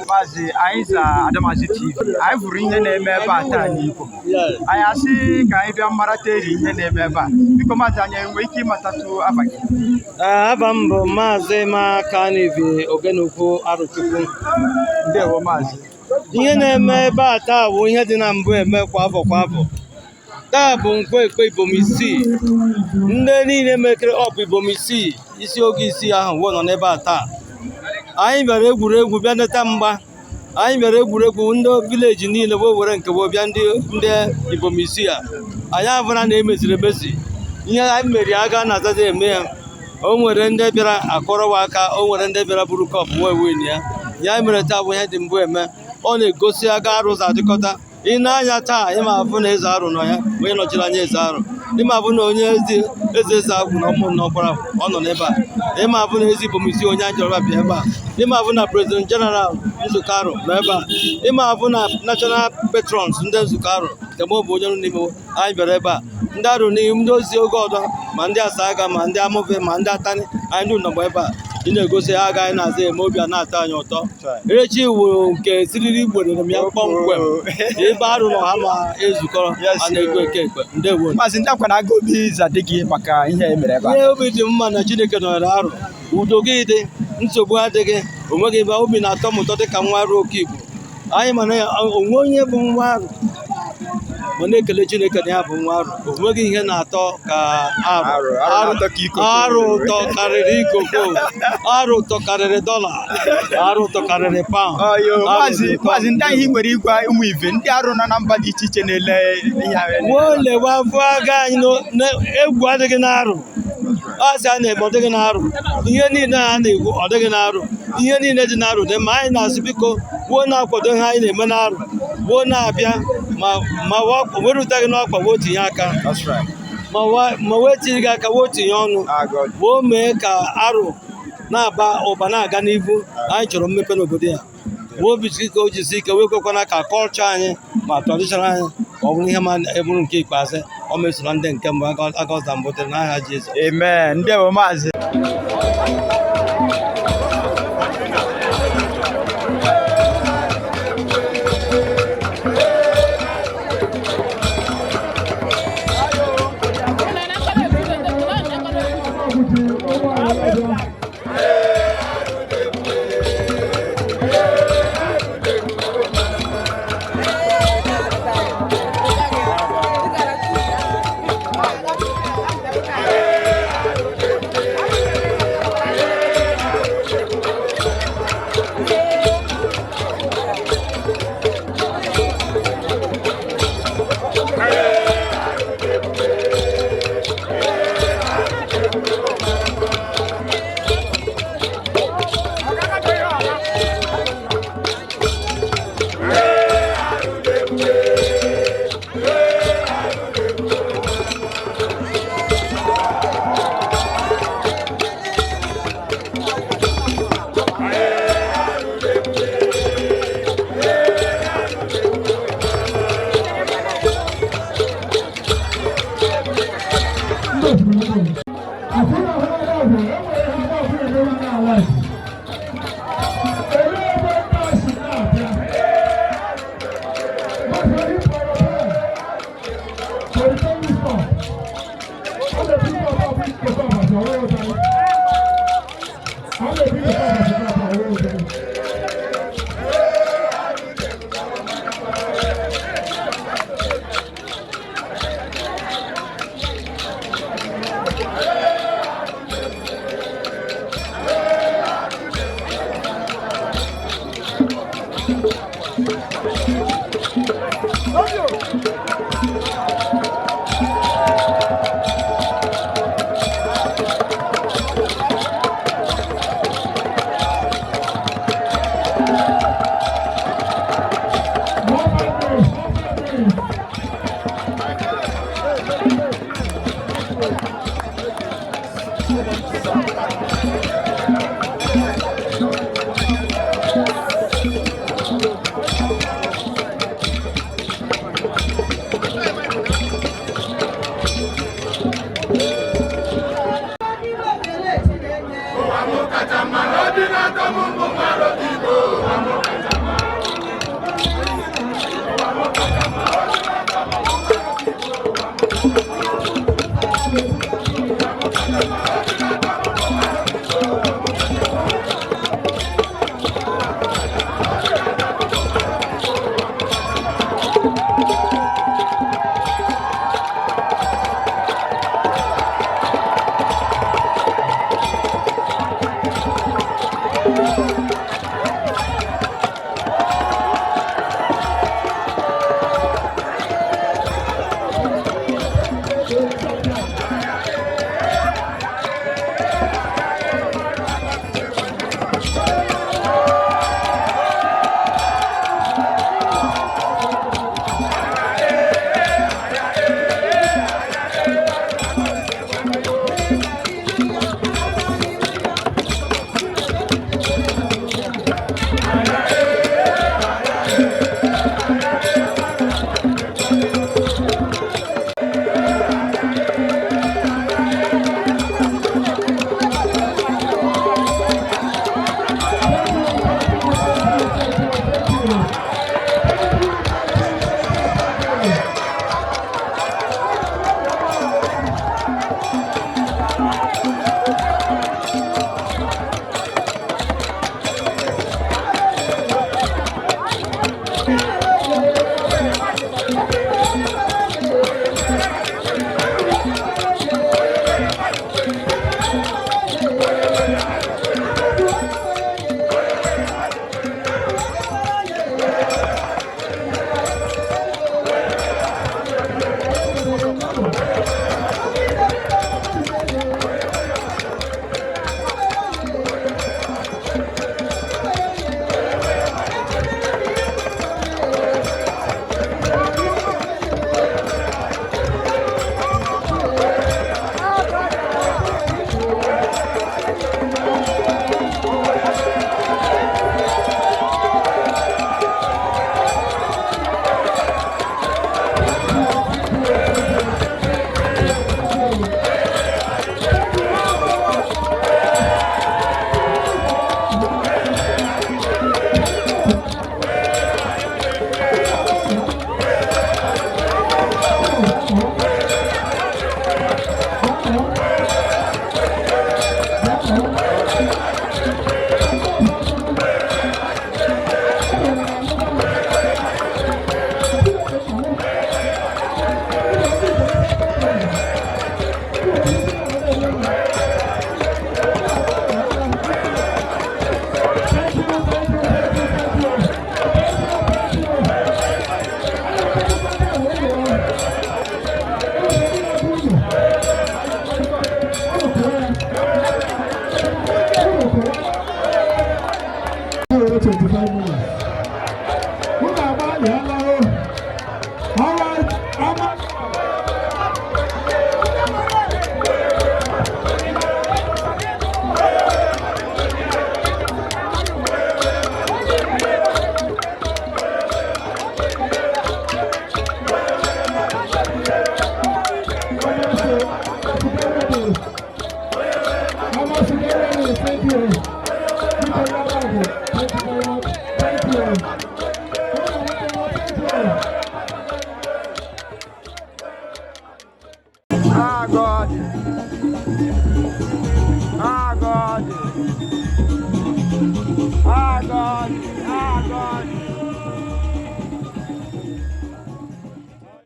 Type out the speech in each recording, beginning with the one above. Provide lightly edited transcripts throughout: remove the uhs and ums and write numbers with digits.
Mazi Aiza Adamazi TV. I bring the name Batanico. I see Kaibia Marateri Neneba. Because Mazania Wiki Matatu Avaki. Abambo Mazema Kanivi Ogenuko Arochukwu. There were Mazi. Yene Bata, we had in Ambu, Quavo. Tabun Ekpe Ibomisi. Ndeni make up Ibomisi. Isiogi and one on Ebata. I mere egwuregwu bịa neta mgba anyị mere egwuregwu ndị village niile were nke wo bịa ndị Ibom isi a anyị abụra na emeziri emezi ihe anyị mere aga na azaza eme ya o nwere ndị bịara akọrọwa aka o nwere ndị bịara buru kọp nwe win ya mere taa bụ ihe dị mbụ eme ọ na-egosi aga arụ za adịkọta ị na-anya taa ị ma abụ na eze arụ nọ ya onye nọchiri anya eze arụ ị ma abụ na onye eze agwụ na ụmụ nọkwara ọ nọ n'ebe a ị ma abụ na ezi Ibom isi onye ajọrọ bịa ebe a ị ma abụ na President General nzukọ arụ nọ ebe a ị ma abụ na National Patrons ndị nzukọ arụ nke m bụ onye n'ime anyị bịara ebe a ndị arụ n'ihu ndị ozi oge ọdọ ma ndị Asaga ma ndị Amove ma ndị Atani anyị ndị nọgba ebe a ị na-egosi ha agaghị na-aza eme obi a na-atọ anyị ụtọ echi iwu nke siriri igberere m ya kpọmkwem ebe arụ nọ ha ma ezukọrọ a na-ego Ekpe ndewo Mazi ndị akwa na-aga obi zadịghị maka ihe emere ebe a ihe obi dị mma na Chineke nọrọ arụ udo gị dị nsogbu adịghị onweghị ebe obi na-atọ m ụtọ dị ka nwa arụ oke Igbo anyị mana ya onwe onye bụ nwa arụ ma na-ekele Chineke na ya bụ nwa arụ onweghị ihe na-atọ ka arụ ụtọ karịrị ikoko arụ ụtọ karịrị dọla arụ ụtọ karịrị paụnd Mazi ndị anyị nwere igwe ụmụ ive ndị arụ nọ na mba dị iche iche na-ele ihe lewe afọ aga anyị egwu adịghị n'arụ asị a na-eme ọ dịghị n'arụ ihe niile a na-egwu ọ dịghị n'arụ ihe niile dị n'arụ dị ma anyị na-asị biko wuo na-akwado ihe anyị na-eme n'arụ wuo na-abịa ma werutaghị n'ọkpa wee tinye aka ma wee tinye gị aka wee tinye ọnụ wee mee ka arụ na-aba ụba na-aga n'ihu anyị chọrọ mmepe n'obodo ya wee obisi ike o jisi ike wee kwekwana ka kọlchọ anyị ma tradishọnal anyị ọ bụrụ ihe ma eburu nke ikpeazụ o mesoro ndị nke mbụ agọza mbutere n'aha Jizọs amen ndewo Mazi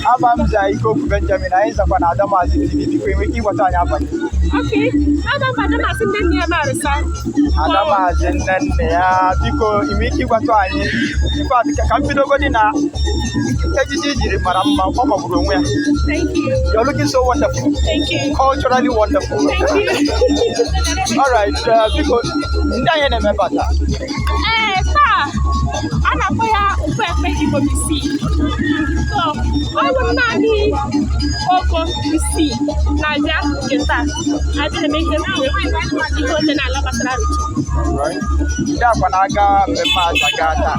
Abamza Ikoku Benjamin, I is upon Adamazi TV, we keep what I have. Okay, Adamazi near Marisa. Adamazi, and then because you make what I need. In fact, can't be nobody now. Ikeji, Madam. Thank you. You're looking so wonderful. Thank you. Culturally wonderful. Thank you. All right, because Diana Mabata. I'm not going to Ibom so I would not need Oko to see Naja Geta. I didn't make him go to Nalabasra. Right? Dapanaga, Mazagata.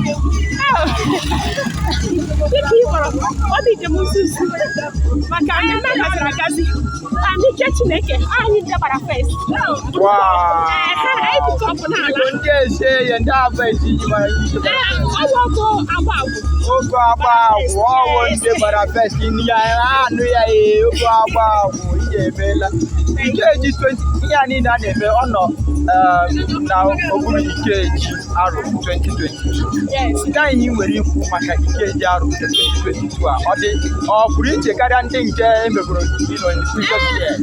What did the Musus? Macamagazi. And the kitchen, I need the face. Wow. I don't dare say, and that I will go about. One day, but I fest in the Ikeji 20 years in that now Ikeji Arochukwu 2020. Yes. Then you will Ikeji Arochukwu 2022. Or preach a guarantee in the previous year.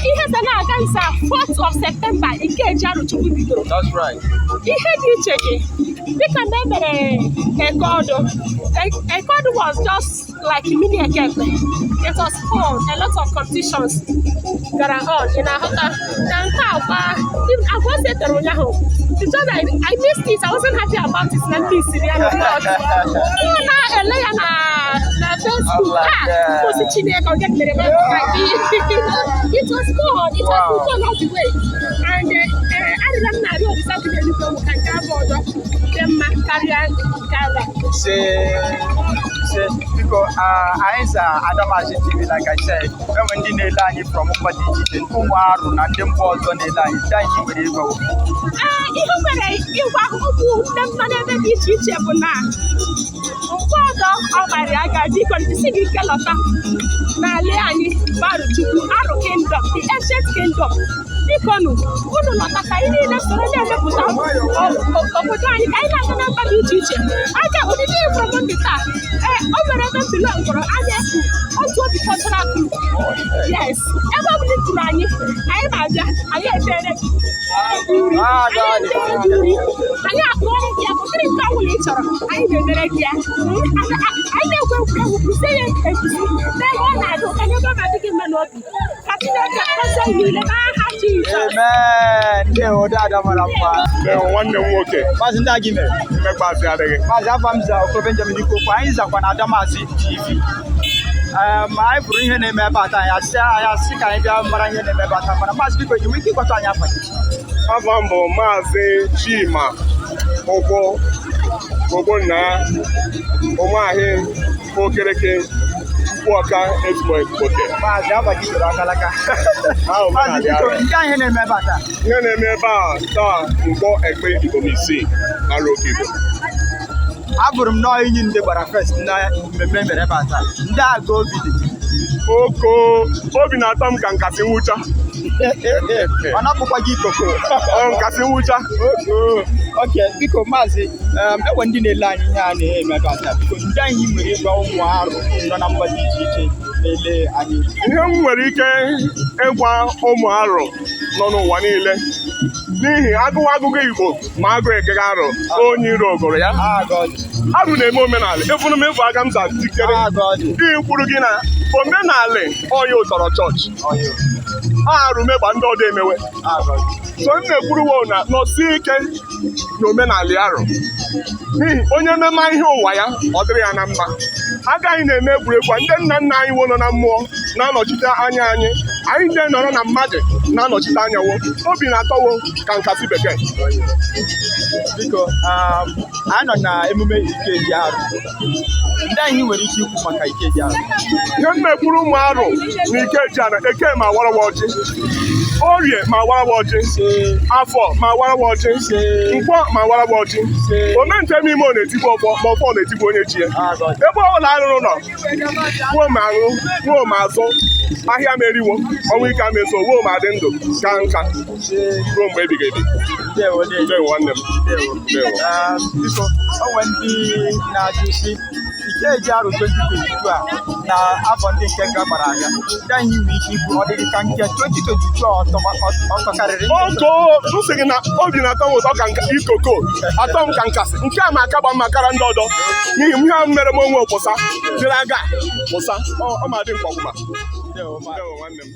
He has an 4th of September. Ikeji Arochukwu. That's right. He had you checking. We can remember Ekpe was just like mini Ekpe. It was fun. A lot of competitions that are on in our hotel. I was at the because I missed it. I wasn't happy about it. Let me see. It was fun. It was fun all the way. And I didn't know exactly what we can cover. Because I is Adamazi TV, like I said, when the line from Ikeji and Umaru and them balls on the line, then you will go. You were never be teachable now. Oh, my God, you can see the Kelota. Naliani, Arochukwu, Aro Kingdom, the ancient kingdom. Ikonu, unu lọtaka ihe na-esoro na-emepụta obodo anyị ka anyị na-aga na mba dị iche iche. Aja ụdịdị ifuru ndị taa, o mere ebe mbilo ngwọrọ anya efu otu obi cultural group. Yes, ebe ọ bụla tụrụ anyị na-abịa, anyị etere uri, anyị akpọrọ gị ya, ụdịrị nke ọbụla ị chọrọ, anyị na-emere gị ya. Anyị na-egwu egwuregwu kwụsị ya egusi n'ebe ọ na-adị ụka n'ebe ọ na-adị gị mma n'obi. Ka Chineke kọzie niile n'aha Jizọs. Amen. One okay. Mazinda Gime. Mazi Abamza Oko Benjamin Ikoku. I is upon Adamazi TV. I bring him about I say I am Maranya about I must be going to wiki what I have. Avambo Mazi Chima Oko Ogona Omahe Okereke Waka exploit hotel. Mazi Abagi Rakalaka. How Mazi Ikoku name about that. Name about Nkwo Ekpe Ibom Arochukwu. Abụrụ no in the Barafest na mmemme about that. Ndị aga obi dị. Oko obi na-atọ m ka nkasi nwụcha. Ọ napụkwa gị ikoko. Nkasi nwụcha. Okay, biko maazị ewe ndị na-ele anyị ihe a na-eme about that. Biko ndị anyị nwere ịgwa ụmụ arụ nọ na mba dị iche iche na-ele anyị. Ihe m nwere ike ịgwa ụmụ arụ nọ n'ụwa niile n'ihi agụwa agụgụ Igbo ma agụ egega arụ onye iro ogoro ya. Arụ na-eme omenala efunu m efu aka m za tikere ihe kwuru gị na omenala onye ụtọrọ chọọchị arụ megba ndị ọdọ emewe so m na-ekwuru wo na nọsie ike na omenala arụ n'ihi onye mmemme ihe ụwa ya ọ dịrị ya na mma agaghị na-eme egwuregwu ndị nna nna anyị nọ na mmụọ na-anọchite anya anyị ndị nọrọ na mmadụ na-anọchite anyawo obi na-atọwo ka nkasi bekee. Biko anyị nọ na emume Ikeji Arụ ndị anyị nwere ike ikwu maka Ikeji Arụ. Ihe m na-ekwuru ụmụ arụ na Ikeji Arụ Eke ma warawa ọjị, Orie ma warawa ọjị, Afọ ma warawa ọjị, Nkwo ma warawa ọjị, Omente n'ime ọ na-etigbu ọgbọ ma ọfọ na-etigbu onye chi ya. Ebe ọbụla arụrụ nọ kwuo ma arụ kwuo ma azụ ahịa meriwo ọnwụ ike ameso wuo ma dị ndụ ka nka ruo mgbe ebighị ebi. Ndewo nwanne m. Biko o nwere ndị na-ajụ isi Ikeji Aro 2022 a na afọ ndị nke gabara aga ndị anyị nwere ike ibu ọ dịghị ka nke 2022 ọtọ karịrị sị gị na obi na-atọ m ụtọ ka ikoko atọ m ka nkasị nke a ma aka gba mmakara ndị ọdọ n'ihi ihe ahụ mere m onwe pụsa jere aga pụsa ọ ma dị mkpọgwụma nwanne m.